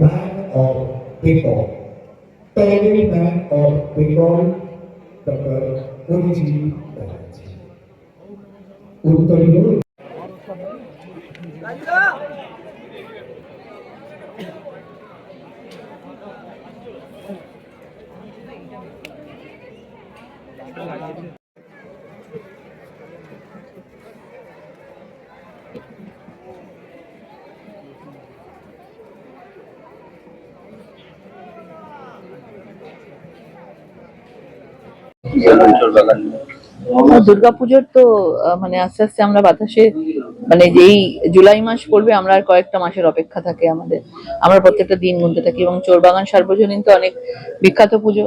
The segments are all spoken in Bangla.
man of Bengal, Tiny Man of Bengal, Dr. Abhijit Banerjee. উত্তরীয় দুর্গাপুজোর তো মানে আস্তে আস্তে আমরা বাতাসে মানে যেই জুলাই মাস পড়বে আমরা আর কয়েকটা মাসের অপেক্ষা থাকে আমাদের। আমরা প্রত্যেকটা দিন গুনতে থাকি এবং চোরবাগান সার্বজনীন তো অনেক বিখ্যাত পুজো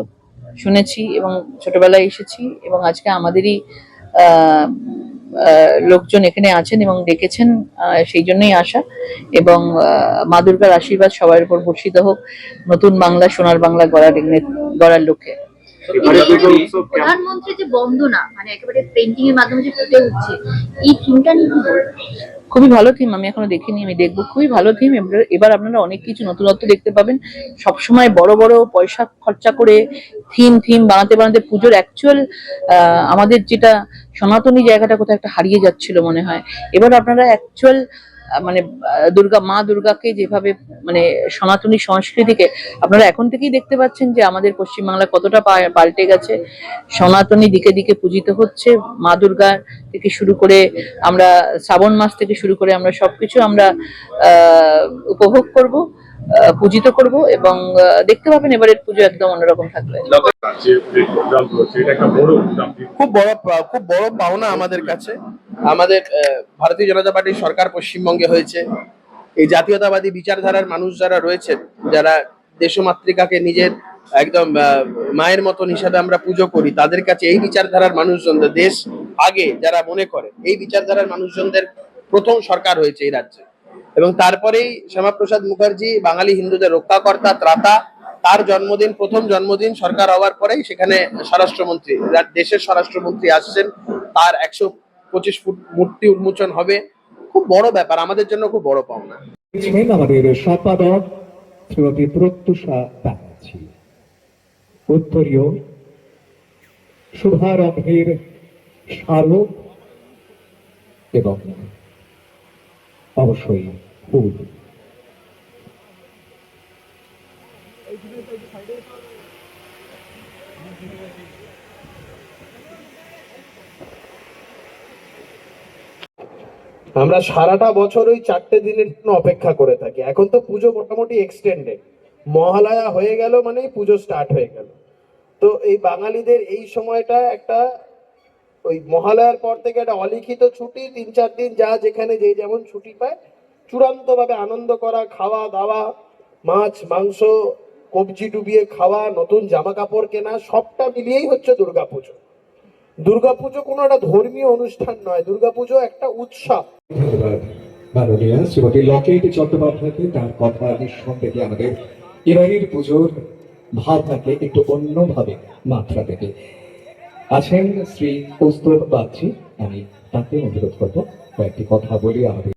শুনেছি এবং ছোটবেলায় এসেছি এবং আজকে আমাদেরই লোকজন এখানে আছেন এবং ডেকেছেন, সেই জন্যই আসা। এবং মা দুর্গার আশীর্বাদ সবার উপর বর্ষিত হোক, নতুন বাংলা সোনার বাংলা গড়ার লক্ষ্যে। প্রধানমন্ত্রী যে বন্দনা মানে একেবারে পেন্টিং এর মাধ্যমে যে ফুটে উঠছে, এই থিমটা নিয়ে খুবই ভালো থিম, আমি এখনো দেখিনি, আমি দেখবো। খুবই ভালো থিম। এবার আপনারা অনেক কিছু নতুনত্ব দেখতে পাবেন। সবসময় বড় বড় পয়সা খরচা করে থিম বানাতে বানাতে পুজোর অ্যাকচুয়াল আমাদের যেটা সনাতনী জায়গাটা কোথাও একটা হারিয়ে যাচ্ছিল মনে হয়। এবার আপনারা অ্যাকচুয়াল মানে মা দুর্গাকে যেভাবে মানে সনাতনী সংস্কৃতিকে আপনারা এখন থেকেই দেখতে পাচ্ছেন যে আমাদের পশ্চিমবাংলা কতটা পাল্টে গেছে। সনাতনী দিকে দিকে পূজিত হচ্ছে। মা দুর্গা থেকে শুরু করে আমরা শ্রাবণ মাস থেকে শুরু করে আমরা সবকিছু আমরা উপভোগ করব, পূজিত করব এবং দেখতে পাবেন এবারের পুজো একদম অন্যরকম থাকবে। খুব বড় পাওনা আমাদের কাছে। আমাদের ভারতীয় জনতা পার্টির সরকার পশ্চিমবঙ্গে হয়েছে। এই জাতীয়তাবাদী বিচারধারার মানুষ যারা রয়েছেন, যারা দেশমাতৃকাকে নিজের একদম মায়ের মতন হিসাবে আমরা পুজো করি, তাদের কাছে এই বিচারধারার মানুষজনদের, দেশ আগে যারা মনে করে, এই বিচারধারার মানুষজনদের প্রথম সরকার হয়েছে এই রাজ্যে। এবং তারপরেই শ্যামাপ্রসাদ মুখার্জি বাঙালি হিন্দুদের রক্ষাকর্তা, ত্রাতা, তার জন্মদিন, প্রথম জন্মদিন সরকার হওয়ার পরেই সেখানে স্বরাষ্ট্রমন্ত্রী, দেশের স্বরাষ্ট্রমন্ত্রী আসছেন, তার 125 ফুট মূর্তি উন্মোচন হবে। খুব বড় ব্যাপার, আমাদের জন্য খুব বড় পাওনা। আমাদের সম্পাদক শ্রীমতী প্রত্যুষা ব্যানার্জী। উত্তরীয় শুভারম্ভের স্মারক এবং অবশ্যই ফুল। আমরা সারাটা বছর ওই 4টে দিনের জন্য অপেক্ষা করে থাকি। এখন তো পুজো মোটামুটি এক্সটেন্ডেড, মহালয়া হয়ে গেল মানে পুজো স্টার্ট হয়ে গেল। তো এই বাঙালিদের এই সময়টা একটা ওই মহালয়ার পর থেকে একটা অলিখিত ছুটি, 3-4 দিন যা যেখানে যে যেমন ছুটি পায়, চূড়ান্ত ভাবে আনন্দ করা, খাওয়া দাওয়া, মাছ মাংস কবজি ডুবিয়ে খাওয়া, নতুন জামা কাপড় কেনা, সবটা মিলিয়েই হচ্ছে দুর্গাপুজো। দুর্গাপুজো কোনো একটা ধর্মীয় অনুষ্ঠান নয়, দুর্গাপুজো একটা উৎসব। ধন্যবাদ মাননীয়া শ্রীমতী লকেট চট্টোপাধ্যায়কে, তার কথা নিঃসন্দেহে আমাদের এবারের পুজোর ভাবনাকে একটু অন্যভাবে মাত্রা দেবে। আছেন শ্রী কৌস্তব বাগচি, আমি তাকে অনুরোধ করবো কয়েকটি কথা বলি আমাদের।